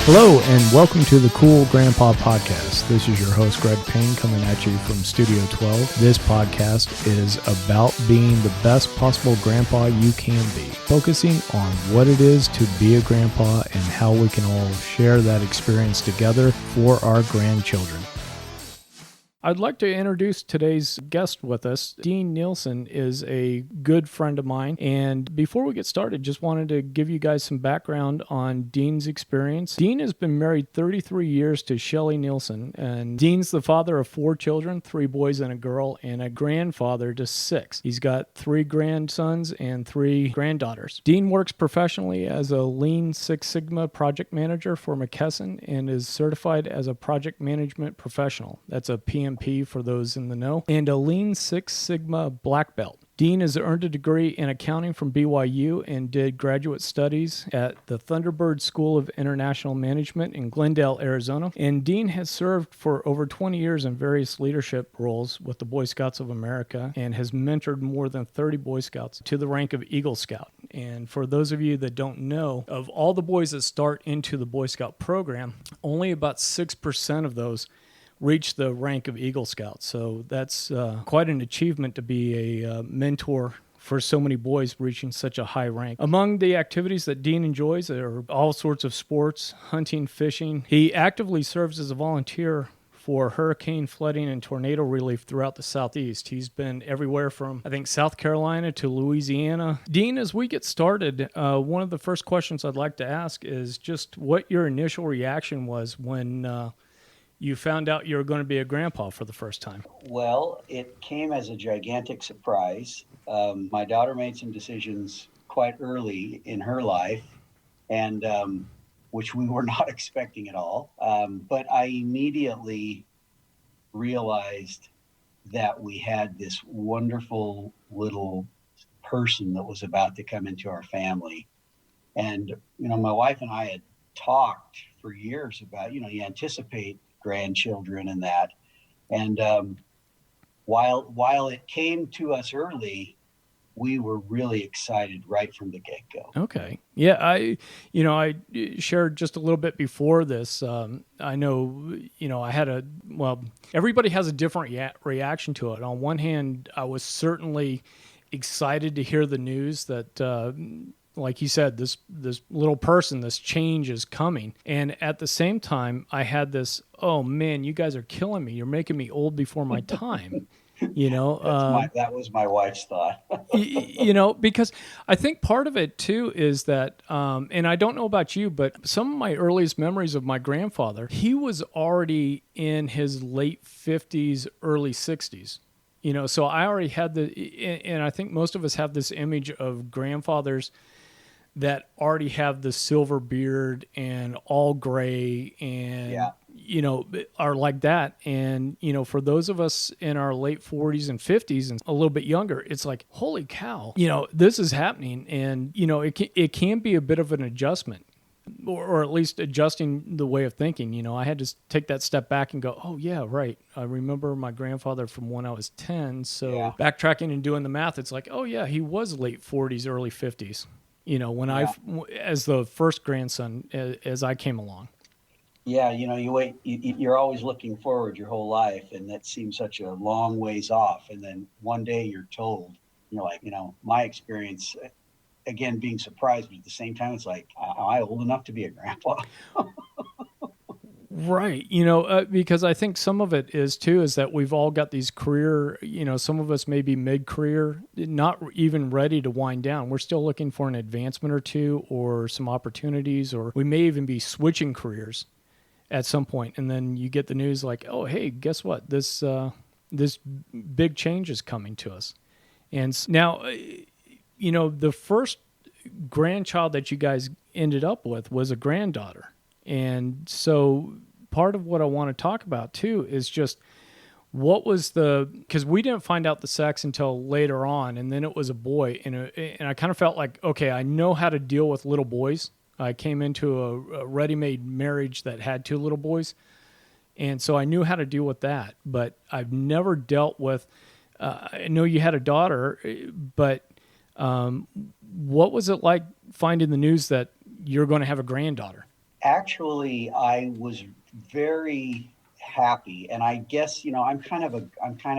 Hello and welcome to the Cool Grandpa Podcast. This is your host Greg Payne coming at you from Studio 12. This podcast is about being the best possible grandpa you can be, focusing on what it is to be a grandpa and how we can all share that experience together for our grandchildren. I'd like to introduce today's guest with us. Dean Nielson is a good friend of mine. And before we get started, just wanted to give you guys some background on Dean's experience. Dean has been married 33 years to Shelley Nielson. And Dean's the father of 4 children, 3 boys and a girl, and a grandfather to 6. He's got 3 grandsons and 3 granddaughters. Dean works professionally as a Lean Six Sigma project manager for McKesson and is certified as a project management professional. That's a PMP for those in the know, and a Lean Six Sigma black belt. Dean has earned a degree in accounting from BYU and did graduate studies at the Thunderbird School of International Management in Glendale, Arizona. And Dean has served for over 20 years in various leadership roles with the Boy Scouts of America and has mentored more than 30 Boy Scouts to the rank of Eagle Scout. And for those of you that don't know, of all the boys that start into the Boy Scout program, only about 6% of those reach the rank of Eagle Scout. So that's quite an achievement to be a mentor for so many boys reaching such a high rank. Among the activities that Dean enjoys are all sorts of sports, hunting, fishing. He actively serves as a volunteer for hurricane flooding and tornado relief throughout the Southeast. He's been everywhere from, I think, South Carolina to Louisiana. Dean, as we get started, one of the first questions I'd like to ask is just what your initial reaction was when you found out you were going to be a grandpa for the first time. Well, it came as a gigantic surprise. My daughter made some decisions quite early in her life, and which we were not expecting at all. But I immediately realized that we had this wonderful little person that was about to come into our family. And, my wife and I had talked for years about, you anticipate grandchildren and that. And while it came to us early, we were really excited right from the get-go. Okay. Yeah, I shared just a little bit before this. I know, I had everybody has a different reaction to it. On one hand, I was certainly excited to hear the news that like you said, this little person, this change is coming. And at the same time, I had this, oh man, you guys are killing me. You're making me old before my time. That was my wife's thought. Because I think part of it too is that, and I don't know about you, but some of my earliest memories of my grandfather, he was already in his late 50s, early 60s. So I already had and I think most of us have this image of grandfathers that already have the silver beard and all gray and, are like that. And, for those of us in our late 40s and 50s and a little bit younger, it's like, holy cow, this is happening. And, it can be a bit of an adjustment. Or at least adjusting the way of thinking. I had to take that step back and go, oh, yeah, right. I remember my grandfather from when I was 10. So backtracking and doing the math, it's like, oh, yeah, he was late 40s, early 50s, as the first grandson, as I came along. Yeah, you're always looking forward your whole life, and that seems such a long ways off. And then one day you're told, my experience, again, being surprised, but at the same time, it's like, am I old enough to be a grandpa? Right. Because I think some of it is that we've all got these career, some of us may be mid-career, not even ready to wind down. We're still looking for an advancement or two or some opportunities, or we may even be switching careers at some point. And then you get the news like, oh, hey, guess what? This big change is coming to us. And now, the first grandchild that you guys ended up with was a granddaughter. And so part of what I want to talk about too is just what was because we didn't find out the sex until later on, and then it was a boy. And I kind of felt like, okay, I know how to deal with little boys. I came into a ready-made marriage that had 2 little boys. And so I knew how to deal with that, but I've never dealt with, I know you had a daughter, but what was it like finding the news that you're going to have a granddaughter? Actually, I was very happy, and I guess I'm kind of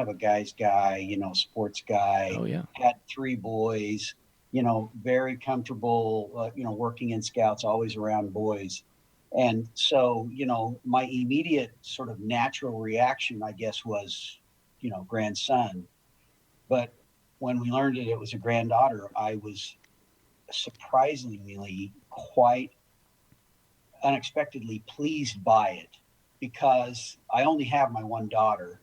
a guy's guy, sports guy. Oh yeah. Had three boys, very comfortable, working in scouts, always around boys. And so, my immediate sort of natural reaction, I guess, was, grandson. But when we learned that it was a granddaughter, I was surprisingly quite unexpectedly pleased by it because I only have my one daughter.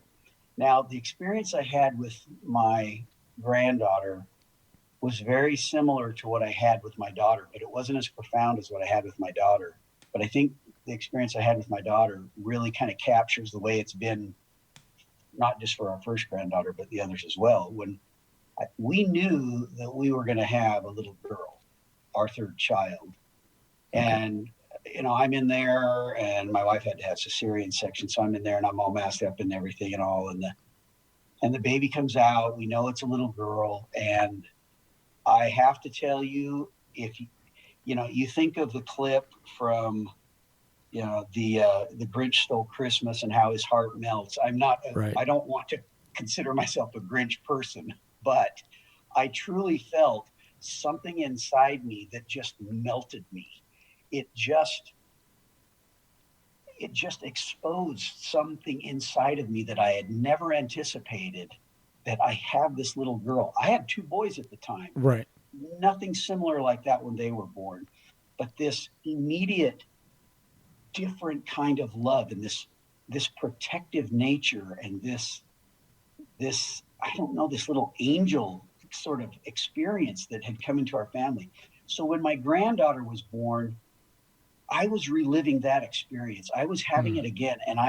Now, the experience I had with my granddaughter was very similar to what I had with my daughter, but it wasn't as profound as what I had with my daughter. But I think the experience I had with my daughter really kind of captures the way it's been, not just for our first granddaughter, but the others as well. We knew that we were going to have a little girl, our third child. Okay. And I'm in there, and my wife had to have cesarean section, so I'm in there, and I'm all masked up and everything, and all, and the baby comes out. We know it's a little girl, and I have to tell you, if you think of the clip from the Grinch Stole Christmas and how his heart melts. Right. I don't want to consider myself a Grinch person, but I truly felt something inside me that just melted me. It just it just exposed something inside of me that I had never anticipated, that I have this little girl. I had two boys at the time. Right. Nothing similar like that when they were born, but this immediate different kind of love, and this protective nature, and this I don't know, this little angel sort of experience that had come into our family. So when my granddaughter was born, I was reliving that experience. I was having it again, and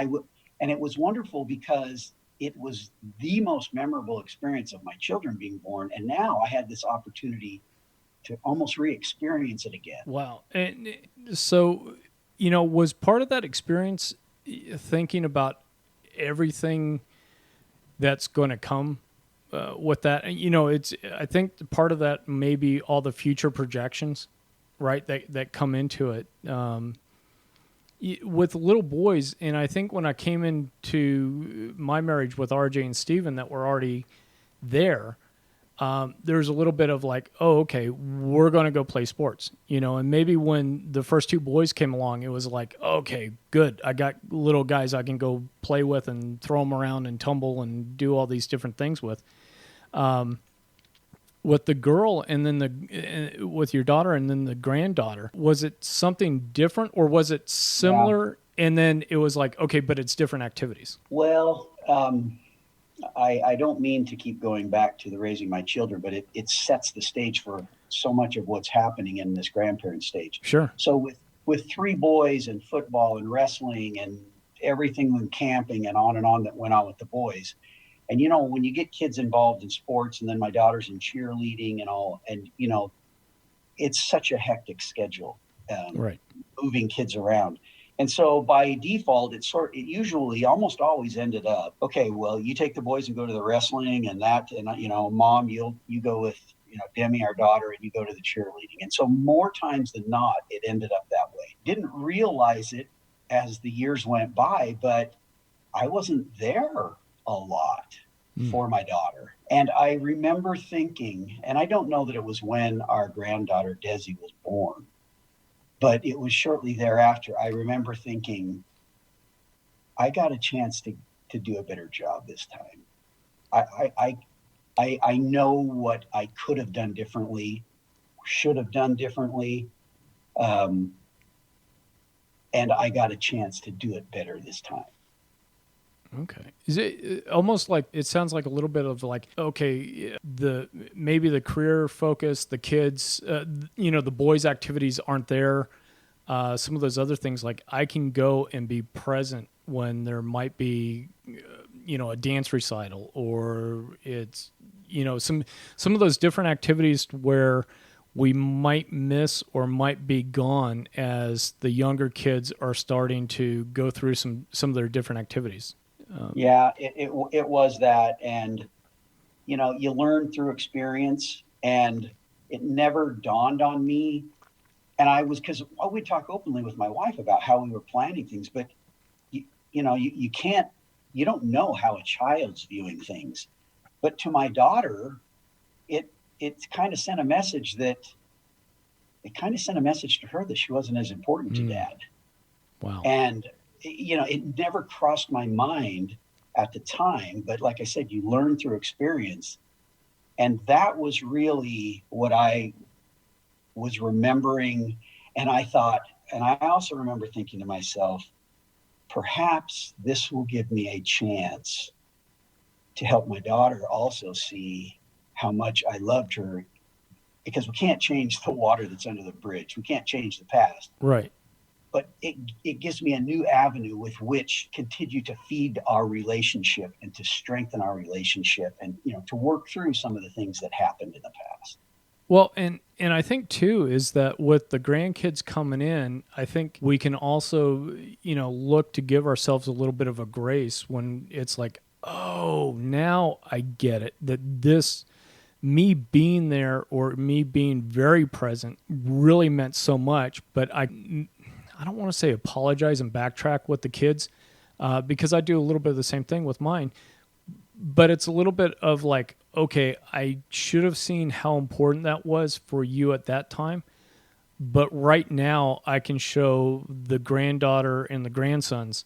it was wonderful because it was the most memorable experience of my children being born, and now I had this opportunity to almost re-experience it again. Wow. And so, was part of that experience thinking about everything that's going to come with that? I think part of that may be all the future projections, right? That come into it with little boys. And I think when I came into my marriage with RJ and Steven that were already there, there's a little bit of like, oh, okay, we're going to go play sports, and maybe when the first two boys came along, it was like, okay, good. I got little guys I can go play with and throw them around and tumble and do all these different things with. With the girl and then with your daughter and then the granddaughter, was it something different or was it similar? Yeah. And then it was like, okay, but it's different activities. Well, I don't mean to keep going back to the raising my children, but it sets the stage for so much of what's happening in this grandparent stage. Sure. So with three boys and football and wrestling and everything with camping and on that went on with the boys. And, when you get kids involved in sports, and then my daughter's in cheerleading and all, and, it's such a hectic schedule, right, moving kids around. And so by default, it usually almost always ended up, okay, well, you take the boys and go to the wrestling and that, and, mom, you go with, Demi, our daughter, and you go to the cheerleading. And so more times than not, it ended up that way. Didn't realize it as the years went by, but I wasn't there a lot for my daughter. And I remember thinking, and I don't know that it was when our granddaughter Desi was born, but it was shortly thereafter. I remember thinking, I got a chance to do a better job this time. I know what I could have done differently, should have done differently, and I got a chance to do it better this time. Okay. Is it almost like, it sounds like a little bit of like, okay, maybe the career focus, the kids, the boys' activities aren't there. Some of those other things, like I can go and be present when there might be, a dance recital, or it's, some of those different activities where we might miss or might be gone as the younger kids are starting to go through some of their different activities. Yeah, it was that. And, you learn through experience, and it never dawned on me And I was, because we talk openly with my wife about how we were planning things, but you can't, you don't know how a child's viewing things. But to my daughter, it it kind of sent a message that it kind of sent a message to her that she wasn't as important to dad. Wow. And it never crossed my mind at the time, but like I said, you learn through experience. And that was really what I was remembering. And I thought, and I also remember thinking to myself, perhaps this will give me a chance to help my daughter also see how much I loved her, because we can't change the water that's under the bridge. We can't change the past. Right. But it gives me a new avenue with which continue to feed our relationship and to strengthen our relationship, and to work through some of the things that happened in the past. Well, and I think too is that with the grandkids coming in, I think we can also, look to give ourselves a little bit of a grace when it's like, oh, now I get it, that this, me being there or me being very present really meant so much. But I don't want to say apologize and backtrack with the kids, because I do a little bit of the same thing with mine. But it's a little bit of like, okay, I should have seen how important that was for you at that time. But right now, I can show the granddaughter and the grandsons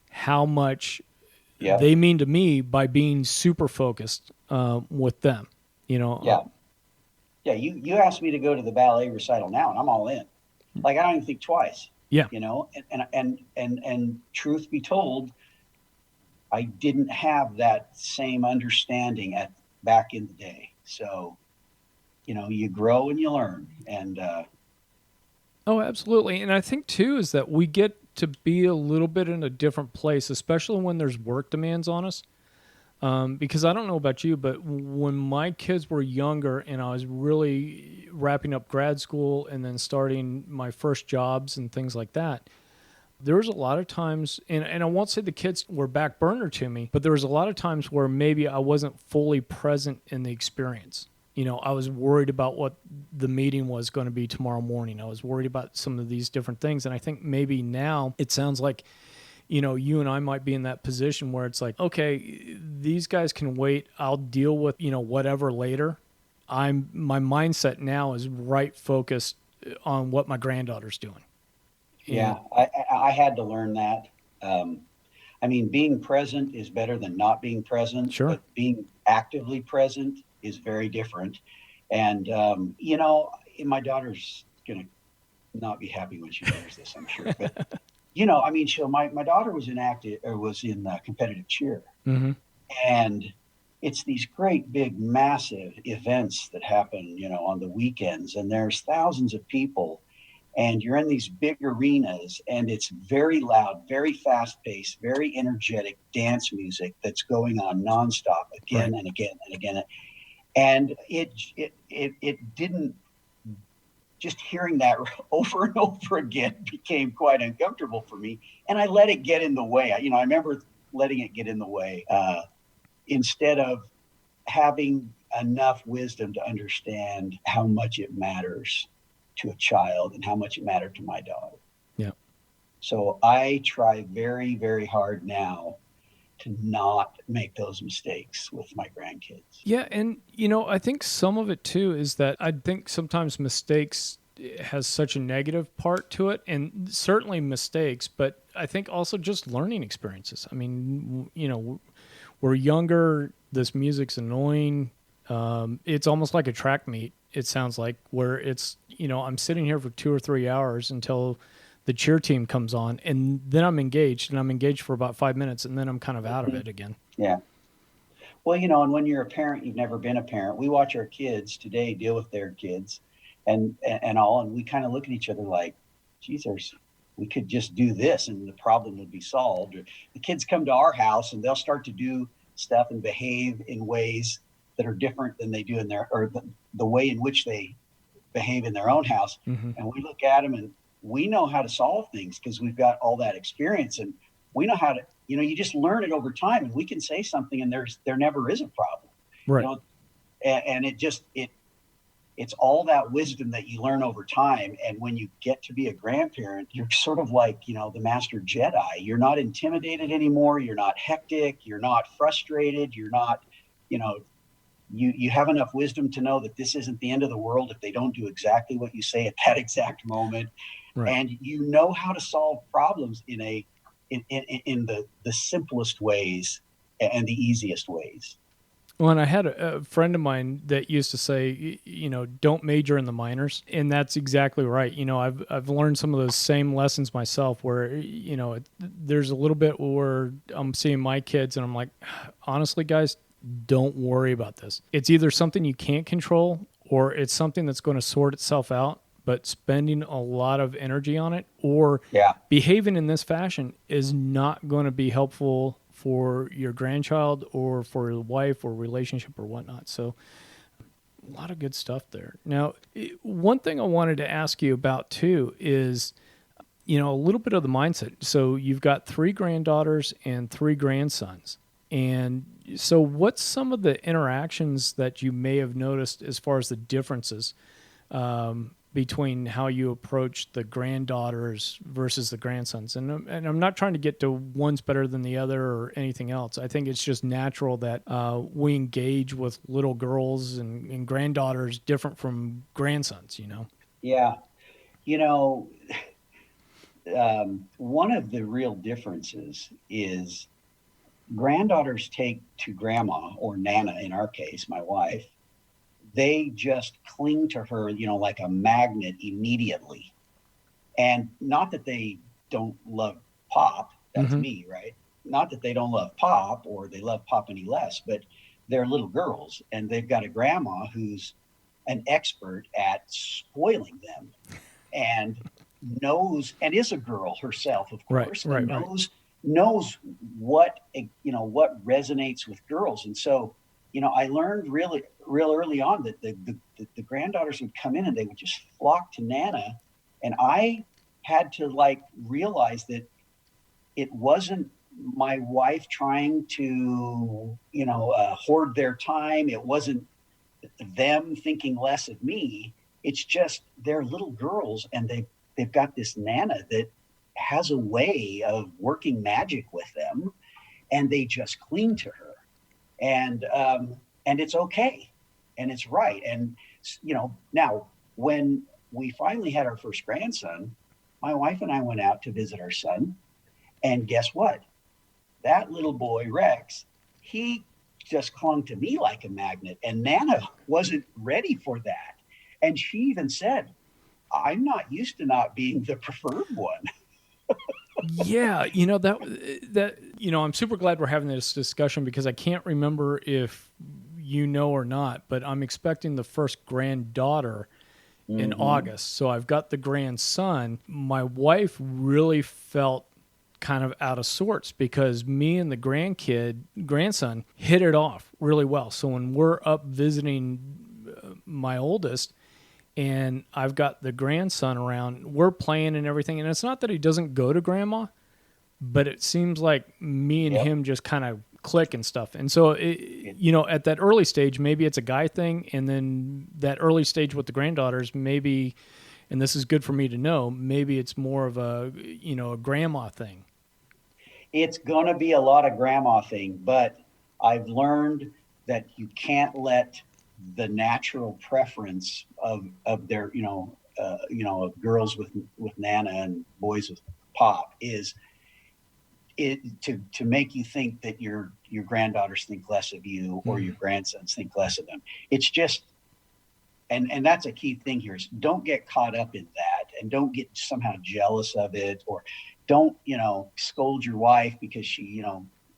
how much they mean to me by being super focused with them. Yeah. You asked me to go to the ballet recital now, and I'm all in. Like, I don't even think twice. Yeah. And truth be told, I didn't have that same understanding back in the day. So, you grow and you learn. And oh, absolutely. And I think too is that we get to be a little bit in a different place, especially when there's work demands on us. Because I don't know about you, but when my kids were younger and I was really wrapping up grad school and then starting my first jobs and things like that, there was a lot of times, and I won't say the kids were back burner to me, but there was a lot of times where maybe I wasn't fully present in the experience. I was worried about what the meeting was going to be tomorrow morning. I was worried about some of these different things. And I think maybe now it sounds like, you and I might be in that position where it's like, okay, these guys can wait. I'll deal with, whatever later. My mindset now is right focused on what my granddaughter's doing. Yeah, I had to learn that. Being present is better than not being present. Sure. But being actively present is very different. And, my daughter's going to not be happy when she hears this, I'm sure. But, my daughter was in competitive cheer. Mm-hmm. And it's these great, big, massive events that happen, on the weekends. And there's thousands of people. And you're in these big arenas, and it's very loud, very fast-paced, very energetic dance music that's going on nonstop again and again and again. And it didn't, just hearing that over and over again became quite uncomfortable for me. And I let it get in the way. I remember letting it get in the way instead of having enough wisdom to understand how much it matters to a child and how much it mattered to my daughter. Yeah. So I try very, very hard now to not make those mistakes with my grandkids. Yeah. And, I think some of it too is that I think sometimes mistakes has such a negative part to it, and certainly mistakes, but I think also just learning experiences. I mean, we're younger. This music's annoying. It's almost like a track meet. It sounds like, where it's, I'm sitting here for 2 or 3 hours until the cheer team comes on, and then I'm engaged for about 5 minutes, and then I'm kind of out of it again. Yeah. Well, and when you're a parent, you've never been a parent. We watch our kids today deal with their kids and we kind of look at each other like, geez, we could just do this and the problem would be solved. Or the kids come to our house and they'll start to do stuff and behave in ways that are different than they do in the way in which they behave in their own house. Mm-hmm. And we look at them and we know how to solve things because we've got all that experience, and we know how to, you just learn it over time, and we can say something and there never is a problem. Right. And it's all that wisdom that you learn over time. And when you get to be a grandparent, you're sort of like, the master Jedi. You're not intimidated anymore. You're not hectic. You're not frustrated. You're not, you know, you have enough wisdom to know that this isn't the end of the world if they don't do exactly what you say at that exact moment. Right. And you know how to solve problems in the simplest ways and the easiest ways. Well, and I had a friend of mine that used to say, don't major in the minors, and that's exactly right. I've learned some of those same lessons myself, where there's a little bit where I'm seeing my kids, and I'm like, honestly, guys, don't worry about this. It's either something you can't control, or it's something that's going to sort itself out. But spending a lot of energy on it, or behaving in this fashion, is not going to be helpful for your grandchild or for your wife or relationship or whatnot. So a lot of good stuff there. Now, one thing I wanted to ask you about too is, a little bit of the mindset. So you've got 3 granddaughters and 3 grandsons. And so what's some of the interactions that you may have noticed as far as the differences between how you approach the granddaughters versus the grandsons? And I'm not trying to get to one's better than the other or anything else. I think it's just natural that we engage with little girls and granddaughters different from grandsons, Yeah. One of the real differences is granddaughters take to grandma, or Nana in our case, my wife. They just cling to her, like a magnet immediately. And not that they don't love Pop. That's me, right? Not that they don't love Pop or they love Pop any less, but they're little girls and they've got a grandma who's an expert at spoiling them and knows, and is a girl herself, of course, right, knows what, what resonates with girls. And so, I learned real early on that the granddaughters would come in and they would just flock to Nana. And I had to realize that it wasn't my wife trying to, hoard their time. It wasn't them thinking less of me. It's just they're little girls and they've got this Nana that has a way of working magic with them, and they just cling to her. And it's okay. And it's right. And, now when we finally had our first grandson, my wife and I went out to visit our son. And guess what? That little boy, Rex, he just clung to me like a magnet. And Nana wasn't ready for that. And she even said, I'm not used to not being the preferred one. Yeah, I'm super glad we're having this discussion, because I can't remember if or not, but I'm expecting the first granddaughter in August. So I've got the grandson. My wife really felt kind of out of sorts because me and the grandson hit it off really well. So when we're up visiting my oldest, and I've got the grandson around, we're playing and everything. And it's not that he doesn't go to grandma, but it seems like me and him just kind of click and stuff. And so, at that early stage, maybe it's a guy thing. And then that early stage with the granddaughters, maybe, and this is good for me to know, maybe it's more of a grandma thing. It's going to be a lot of grandma thing, but I've learned that you can't let the natural preference of their, of girls with Nana and boys with Pop is it to make you think that your granddaughters think less of you or your grandsons think less of them. It's just, and that's a key thing here, is don't get caught up in that and don't get somehow jealous of it, or don't, scold your wife because she,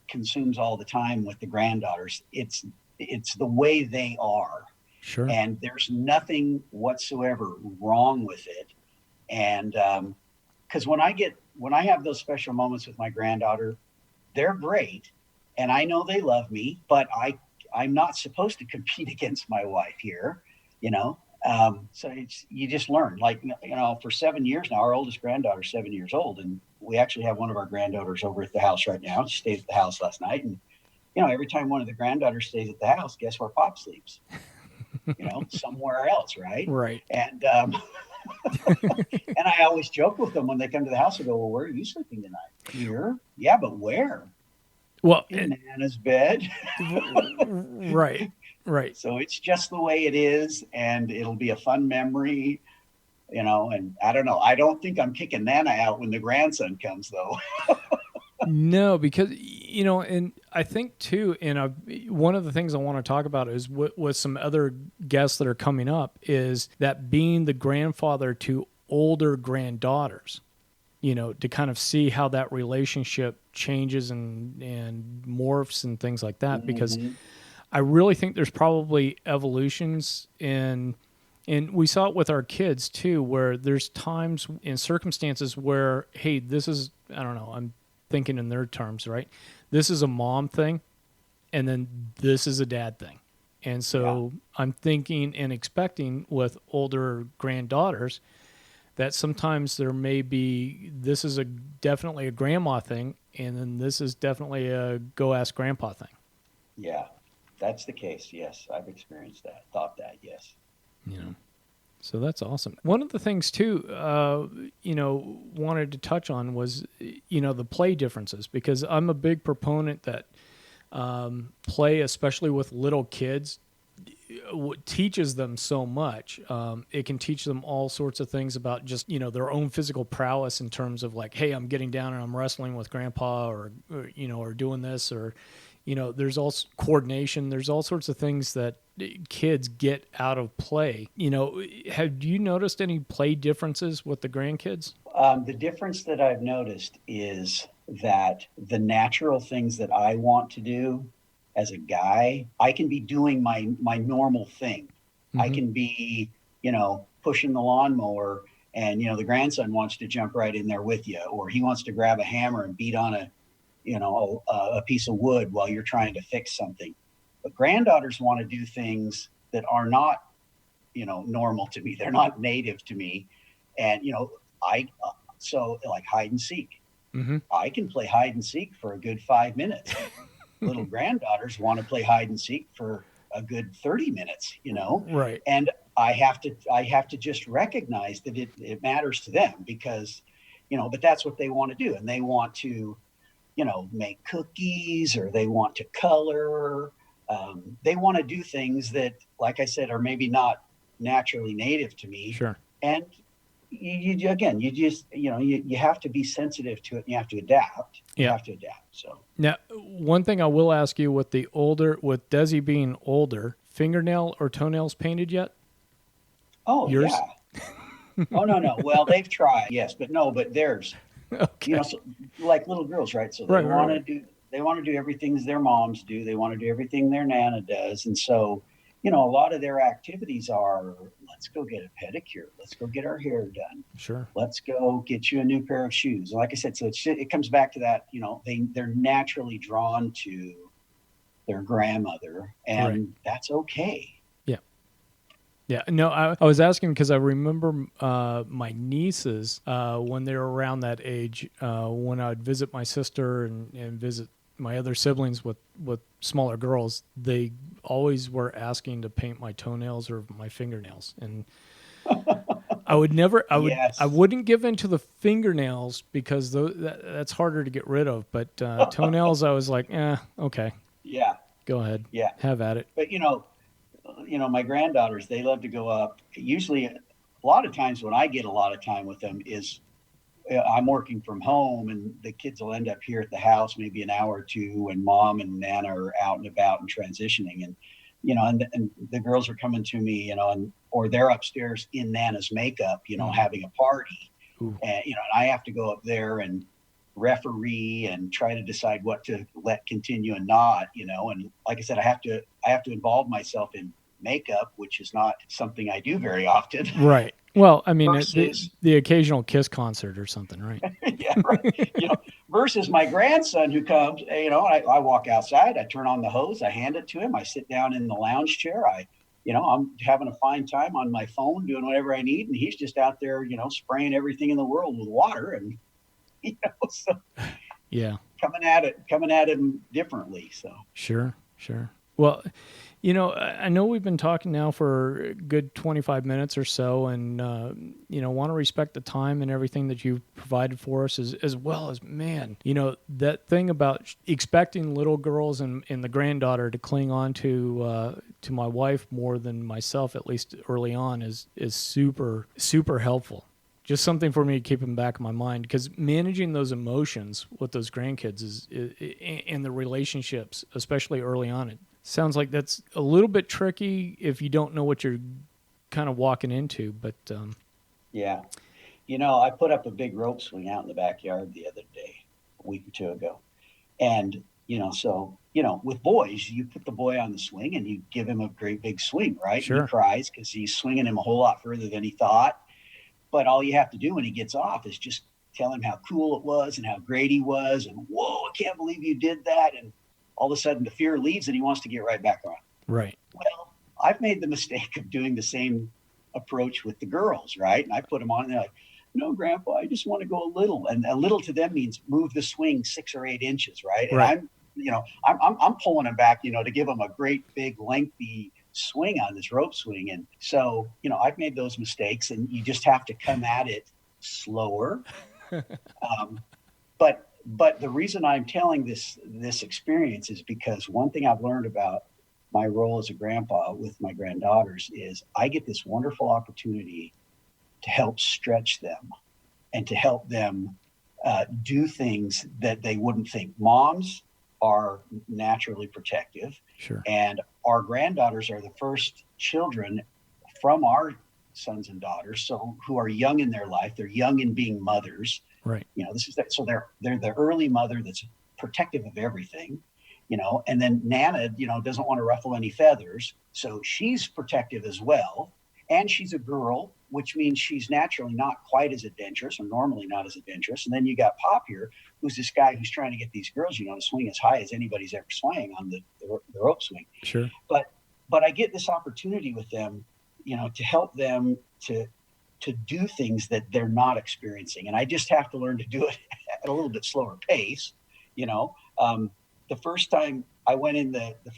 consumes all the time with the granddaughters. It's the way they are. Sure. And there's nothing whatsoever wrong with it. And because when I have those special moments with my granddaughter, they're great. And I know they love me, but I'm not supposed to compete against my wife here, So you just learn, for 7 years now, our oldest granddaughter's 7 years old. And we actually have one of our granddaughters over at the house right now. She stayed at the house last night. And, every time one of the granddaughters stays at the house, guess where Pop sleeps? somewhere else, right? Right. And and I always joke with them when they come to the house. I go, "Well, where are you sleeping tonight?" "Here." "Yeah, but where?" Well, "In Nana's bed." right, right. So it's just the way it is, and it'll be a fun memory, And I don't know. I don't think I'm kicking Nana out when the grandson comes, though. No, because and I think too, and one of the things I want to talk about is with some other guests that are coming up is that being the grandfather to older granddaughters, to kind of see how that relationship changes and morphs and things like that. Because Mm-hmm. I really think there's probably evolutions in. And we saw it with our kids too, where there's times and circumstances where, hey, this is, I don't know, I'm thinking in their terms, right? This is a mom thing, and then this is a dad thing. And so I'm thinking and expecting with older granddaughters that sometimes there may be, this is definitely a grandma thing, and then this is definitely a go ask grandpa thing. Yeah, that's the case. Yes, I've experienced that, thought that, yes. So that's awesome. One of the things too, wanted to touch on was, the play differences, because I'm a big proponent that play, especially with little kids, teaches them so much. It can teach them all sorts of things about just, their own physical prowess in terms of like, hey, I'm getting down and I'm wrestling with grandpa or doing this, or, there's also coordination. There's all sorts of things that kids get out of play. Have you noticed any play differences with the grandkids? The difference that I've noticed is that the natural things that I want to do as a guy, I can be doing my normal thing. I Mm-hmm. can be, pushing the lawnmower, and the grandson wants to jump right in there with you, or he wants to grab a hammer and beat on a piece of wood while you're trying to fix something. But granddaughters want to do things that are not, normal to me. They're not native to me, and I so like hide and seek. Mm-hmm. I can play hide and seek for a good 5 minutes. Little granddaughters want to play hide and seek for a good 30 minutes, Right. and I have to just recognize that it matters to them, because but that's what they want to do, and they want to make cookies, or they want to color. They want to do things that, like I said, are maybe not naturally native to me. Sure. And again, you just, you have to be sensitive to it, and you have to adapt. You Yeah. have to adapt. So, Now, one thing I will ask you with with Desi being older, fingernail or toenails painted yet? oh, Yours? yeah. Oh, no. Well, they've tried, yes, but no, but theirs, Okay. so, like little girls, right? So Right, right, right. they want to do everything their moms do. They want to do everything their nana does. And so, a lot of their activities are, let's go get a pedicure. Let's go get our hair done. Sure. Let's go get you a new pair of shoes. And like I said, so it comes back to that, they're naturally drawn to their grandmother, Right. and that's okay. Yeah. Yeah. No, I was asking because I remember my nieces, when they were around that age, when I'd visit my sister and visit my other siblings with smaller girls, they always were asking to paint my toenails or my fingernails. And I would never, I Yes. wouldn't give in to the fingernails because that's harder to get rid of. But toenails, I was like, okay, Yeah. go ahead, Yeah. have at it. But my granddaughters, they love to go up. Usually, a lot of times when I get a lot of time with them is I'm working from home, and the kids will end up here at the house maybe an hour or two when mom and nana are out and about and transitioning, and and the girls are coming to me, or they're upstairs in nana's makeup, having a party, Ooh. and and I have to go up there and referee and try to decide what to let continue and not, and like I said, I have to involve myself in makeup, which is not something I do very often. Right. Well, I mean, Versus the occasional Kiss concert or something, right? yeah, right. Versus my grandson who comes, I walk outside, I turn on the hose, I hand it to him, I sit down in the lounge chair, I'm having a fine time on my phone doing whatever I need, and he's just out there, spraying everything in the world with water, and so Yeah. coming at him differently. So Sure. Sure. Well, I know we've been talking now for a good 25 minutes or so, and, want to respect the time and everything that you've provided for us, as well as, man, that thing about expecting little girls and the granddaughter to cling on to my wife more than myself, at least early on, is super, super helpful. Just something for me to keep in the back of my mind, because managing those emotions with those grandkids is and the relationships, especially early on, it sounds like that's a little bit tricky if you don't know what you're kind of walking into. But Yeah. I put up a big rope swing out in the backyard the other day, a week or two ago. And, with boys, you put the boy on the swing and you give him a great big swing, right? Sure. He cries because he's swinging him a whole lot further than he thought. But all you have to do when he gets off is just tell him how cool it was and how great he was. And, whoa, I can't believe you did that. And all of a sudden the fear leaves and he wants to get right back on. Right. Well, I've made the mistake of doing the same approach with the girls, right? And I put them on and they're like, no, Grandpa, I just want to go a little. And a little to them means move the swing 6 or 8 inches, right? And right. I'm pulling them back, to give them a great big lengthy swing on this rope swing. And so, I've made those mistakes, and you just have to come at it slower. But the reason I'm telling this experience is because one thing I've learned about my role as a grandpa with my granddaughters is I get this wonderful opportunity to help stretch them and to help them do things that they wouldn't think. Moms are naturally protective. Sure. And our granddaughters are the first children from our sons and daughters, so who are young in their life. They're young in being mothers. Right. This is that. So they're the early mother that's protective of everything, and then Nana, doesn't want to ruffle any feathers. So she's protective as well. And she's a girl, which means she's naturally not quite as adventurous, or normally not as adventurous. And then you got Pop here, who's this guy who's trying to get these girls, to swing as high as anybody's ever swung on the rope swing. Sure. But I get this opportunity with them, to help them to do things that they're not experiencing. And I just have to learn to do it at a little bit slower pace. The first time I went into the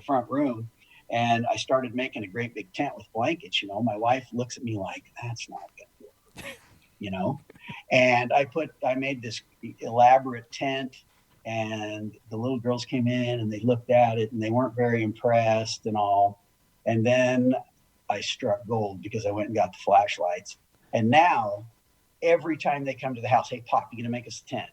front room, and I started making a great big tent with blankets, my wife looks at me like, that's not going to work, and I made this elaborate tent, and the little girls came in and they looked at it and they weren't very impressed and all. And then I struck gold because I went and got the flashlights. And now every time they come to the house, hey, Pop, you going to make us a tent?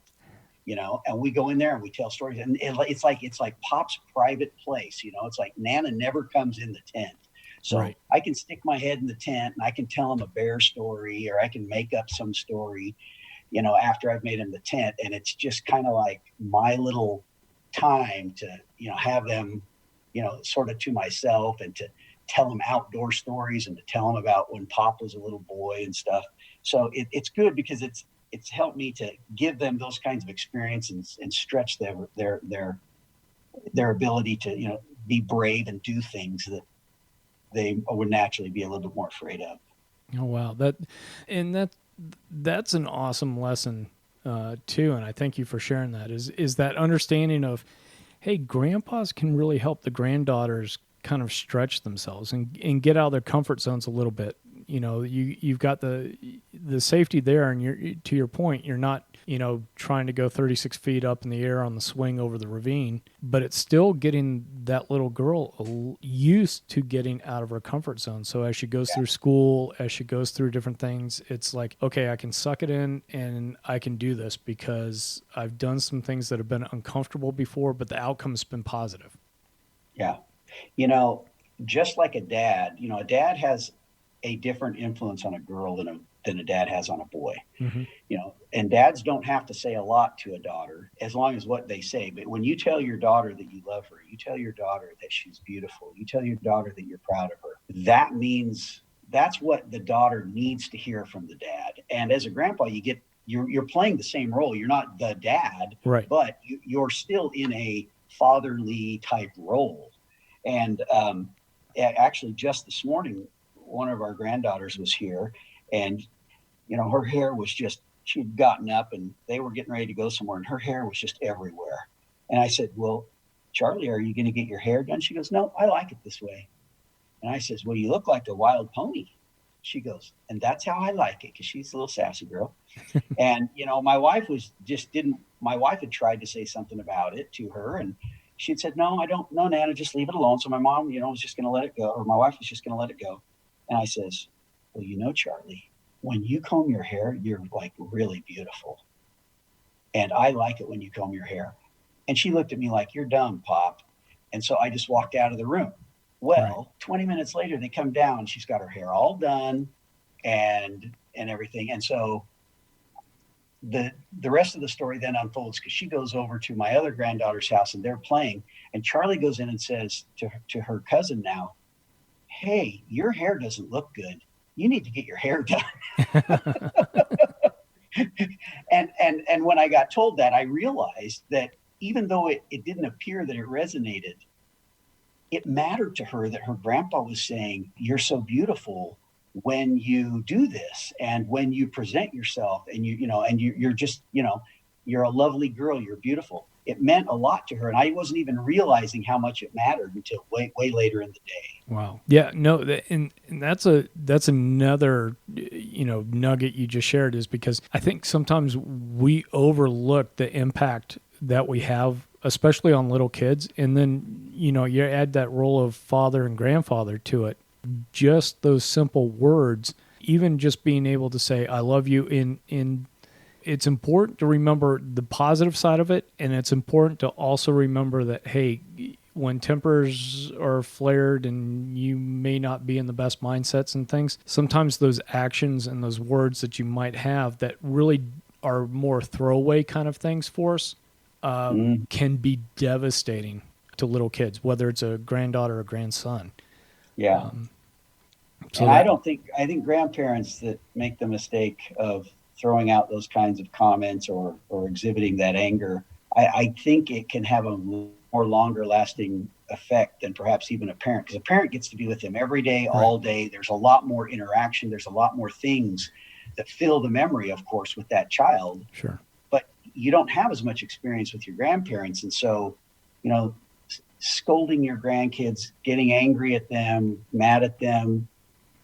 And we go in there and we tell stories, and it's like Pop's private place. It's like Nana never comes in the tent. So right. I can stick my head in the tent and I can tell him a bear story, or I can make up some story, after I've made him the tent. And it's just kind of like my little time to, have them, sort of to myself, and to tell them outdoor stories, and to tell them about when Pop was a little boy and stuff. So it's good because it's helped me to give them those kinds of experience and stretch their ability to, be brave and do things that they would naturally be a little bit more afraid of. Oh, wow. That's an awesome lesson too. And I thank you for sharing that, is that understanding of, hey, grandpas can really help the granddaughters kind of stretch themselves and get out of their comfort zones a little bit. You've got the safety there, and to your point, you're not, trying to go 36 feet up in the air on the swing over the ravine, but it's still getting that little girl used to getting out of her comfort zone. So as she goes through school, as she goes through different things, it's like, okay, I can suck it in and I can do this because I've done some things that have been uncomfortable before, but the outcome's been positive. Yeah. Just like a dad, a dad has a different influence on a girl than a dad has on a boy. Mm-hmm. And dads don't have to say a lot to a daughter as long as what they say. But when you tell your daughter that you love her, you tell your daughter that she's beautiful, you tell your daughter that you're proud of her, that means that's what the daughter needs to hear from the dad. And as a grandpa, you're playing the same role. You're not the dad, right? But you're still in a fatherly type role. And actually, just this morning, one of our granddaughters was here, and her hair was just, she'd gotten up and they were getting ready to go somewhere, and her hair was just everywhere. And I said, well, Charlie, are you going to get your hair done? She goes, no, I like it this way. And I says, well, you look like a wild pony. She goes, and that's how I like it, because she's a little sassy girl. And, my wife my wife had tried to say something about it to her, and she had said, no, I don't know, Nana, just leave it alone. So my mom, was just going to let it go, or my wife was just going to let it go. And I says, well, Charlie, when you comb your hair, you're like really beautiful. And I like it when you comb your hair. And she looked at me like, you're dumb, Pop. And so I just walked out of the room. Well, 20 minutes later, they come down. She's got her hair all done and everything. And so the rest of the story then unfolds, because she goes over to my other granddaughter's house and they're playing. And Charlie goes in and says to her cousin now, hey, your hair doesn't look good. You need to get your hair done. And when I got told that, I realized that even though it didn't appear that it resonated, it mattered to her that her grandpa was saying, you're so beautiful when you do this, and when you present yourself, and you're just, you're a lovely girl, you're beautiful. It meant a lot to her, and I wasn't even realizing how much it mattered until way later in the day. Wow. Yeah, no, and that's another, nugget you just shared, is because I think sometimes we overlook the impact that we have, especially on little kids. And then, you add that role of father and grandfather to it. Just those simple words, even just being able to say, I love you, in it's important to remember the positive side of it. And it's important to also remember that, hey, when tempers are flared and you may not be in the best mindsets and things, sometimes those actions and those words that you might have that really are more throwaway kind of things for us can be devastating to little kids, whether it's a granddaughter or grandson. Yeah. And I think grandparents that make the mistake of throwing out those kinds of comments or exhibiting that anger, I think it can have a more longer lasting effect than perhaps even a parent, because a parent gets to be with them every day, all day. There's a lot more interaction. There's a lot more things that fill the memory, of course, with that child. Sure. But you don't have as much experience with your grandparents. And so, scolding your grandkids, getting angry at them, mad at them,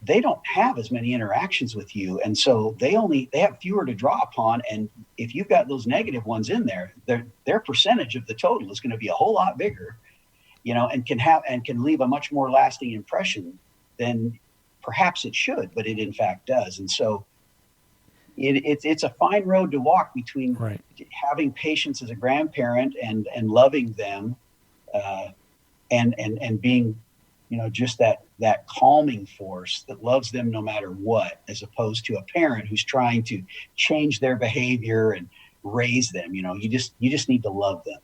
they don't have as many interactions with you. And so they have fewer to draw upon. And if you've got those negative ones in there, their percentage of the total is going to be a whole lot bigger, and can leave a much more lasting impression than perhaps it should, but it in fact does. And so it's a fine road to walk between having patience as a grandparent and loving them, and being, just that calming force that loves them no matter what, as opposed to a parent who's trying to change their behavior and raise them. You just need to love them.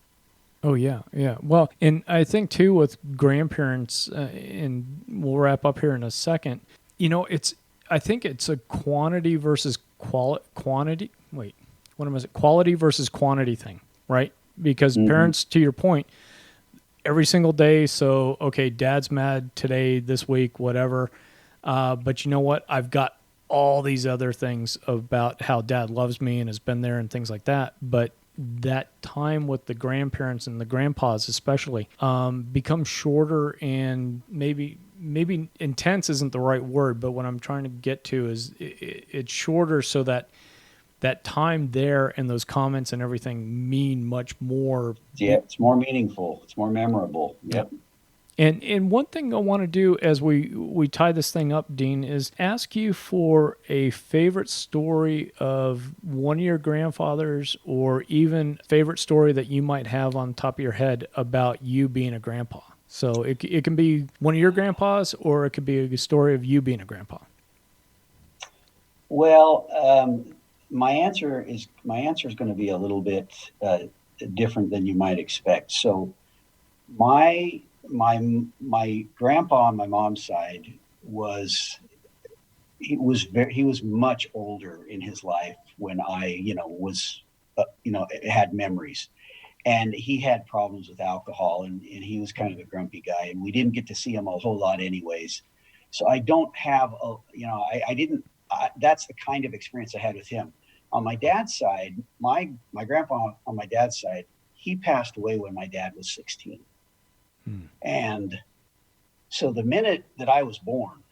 Oh yeah. Yeah. Well, and I think too with grandparents, and we'll wrap up here in a second, I think it's a quantity versus quantity. Wait, what am I saying? Quality versus quantity thing, right? Because parents, to your point, every single day. So, okay, dad's mad today, this week, whatever. But you know what? I've got all these other things about how dad loves me and has been there and things like that. But that time with the grandparents and the grandpas especially becomes shorter, and maybe intense isn't the right word, but what I'm trying to get to is it's shorter, so that time there and those comments and everything mean much more. Yeah, it's more meaningful. It's more memorable. Yep. And one thing I want to do as we tie this thing up, Dean, is ask you for a favorite story of one of your grandfathers, or even favorite story that you might have on top of your head about you being a grandpa. So it can be one of your grandpas, or it could be a story of you being a grandpa. Well, my answer is going to be a little bit different than you might expect. So my grandpa on my mom's side was much older in his life when I had memories, and he had problems with alcohol, and he was kind of a grumpy guy, and we didn't get to see him a whole lot anyways. So I don't have that's the kind of experience I had with him. On my dad's side, my grandpa on my dad's side, he passed away when my dad was 16. And so the minute that I was born,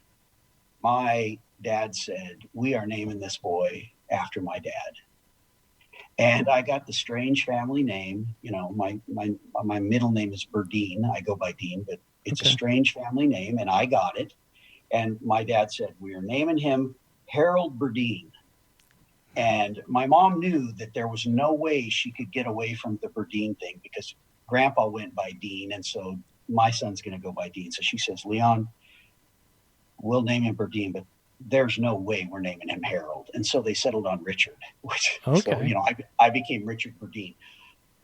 my dad said, "We are naming this boy after my dad." And I got the strange family name. You know, my middle name is Berdeen. I go by Dean, but it's a strange family name, and I got it. And my dad said, "We are naming him Harold Berdeen." And my mom knew that there was no way she could get away from the Berdeen thing because Grandpa went by Dean, and so my son's going to go by Dean. So she says, "Leon, we'll name him Berdeen, but there's no way we're naming him Harold." And so they settled on Richard, which, so, you know, I became Richard Berdeen.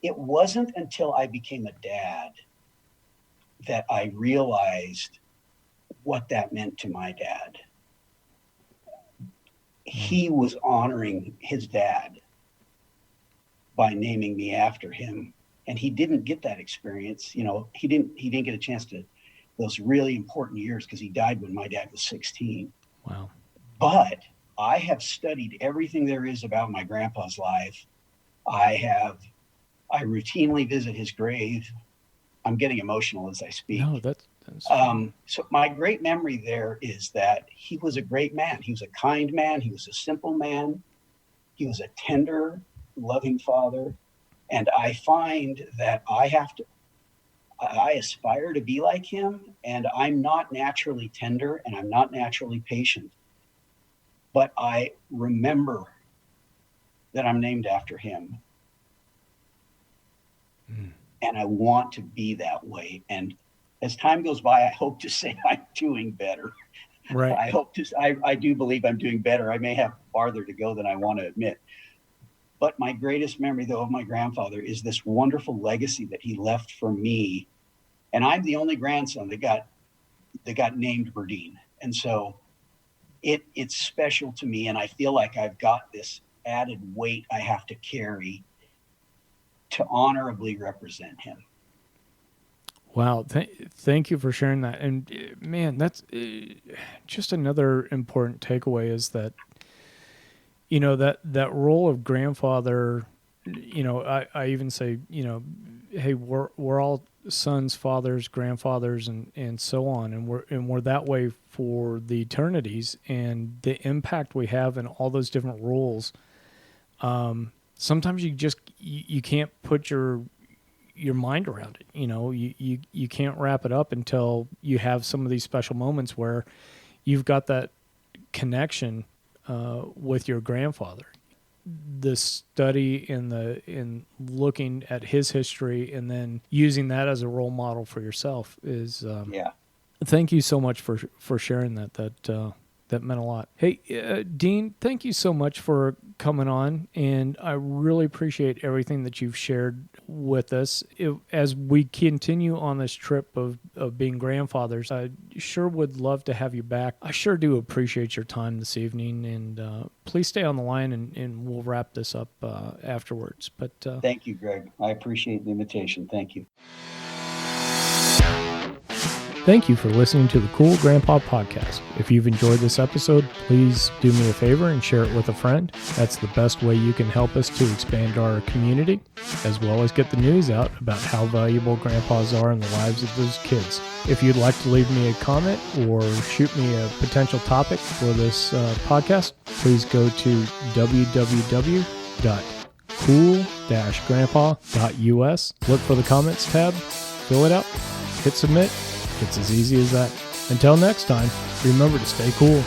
It wasn't until I became a dad that I realized what that meant to my dad. He was honoring his dad by naming me after him. And he didn't get that experience. You know, he didn't get a chance to those really important years because he died when my dad was 16. Wow. But I have studied everything there is about my grandpa's life. I routinely visit his grave. I'm getting emotional as I speak. No, that's so my great memory there is that he was a great man. He was a kind man. He was a simple man. He was a tender, loving father. And I find that I aspire to be like him, and I'm not naturally tender and I'm not naturally patient. But I remember that I'm named after him. And I want to be that way. And as time goes by, I hope to say I'm doing better. Right. I do believe I'm doing better. I may have farther to go than I want to admit. But my greatest memory, though, of my grandfather is this wonderful legacy that he left for me. And I'm the only grandson that got named Berdeen. And so it's special to me. And I feel like I've got this added weight I have to carry to honorably represent him. Wow. Thank you for sharing that. And man, that's just another important takeaway is that, you know, that role of grandfather, you know, I even say, you know, hey, we're all sons, fathers, grandfathers, and so on. And we're that way for the eternities, and the impact we have in all those different roles. Sometimes you can't put your mind around it. You know, you can't wrap it up until you have some of these special moments where you've got that connection with your grandfather. The study in looking at his history and then using that as a role model for yourself is Thank you so much for sharing that. That meant a lot. Hey, Dean, thank you so much for coming on, and I really appreciate everything that you've shared with us. As we continue on this trip of being grandfathers, I sure would love to have you back. I sure do appreciate your time this evening, and please stay on the line, and we'll wrap this up afterwards. But Thank you, Greg. I appreciate the invitation. Thank you. Thank you for listening to the Cool Grandpa Podcast. If you've enjoyed this episode, please do me a favor and share it with a friend. That's the best way you can help us to expand our community, as well as get the news out about how valuable grandpas are in the lives of those kids. If you'd like to leave me a comment or shoot me a potential topic for this podcast, please go to www.cool-grandpa.us. Look for the comments tab, fill it out, hit submit. It's as easy as that. Until next time, remember to stay cool.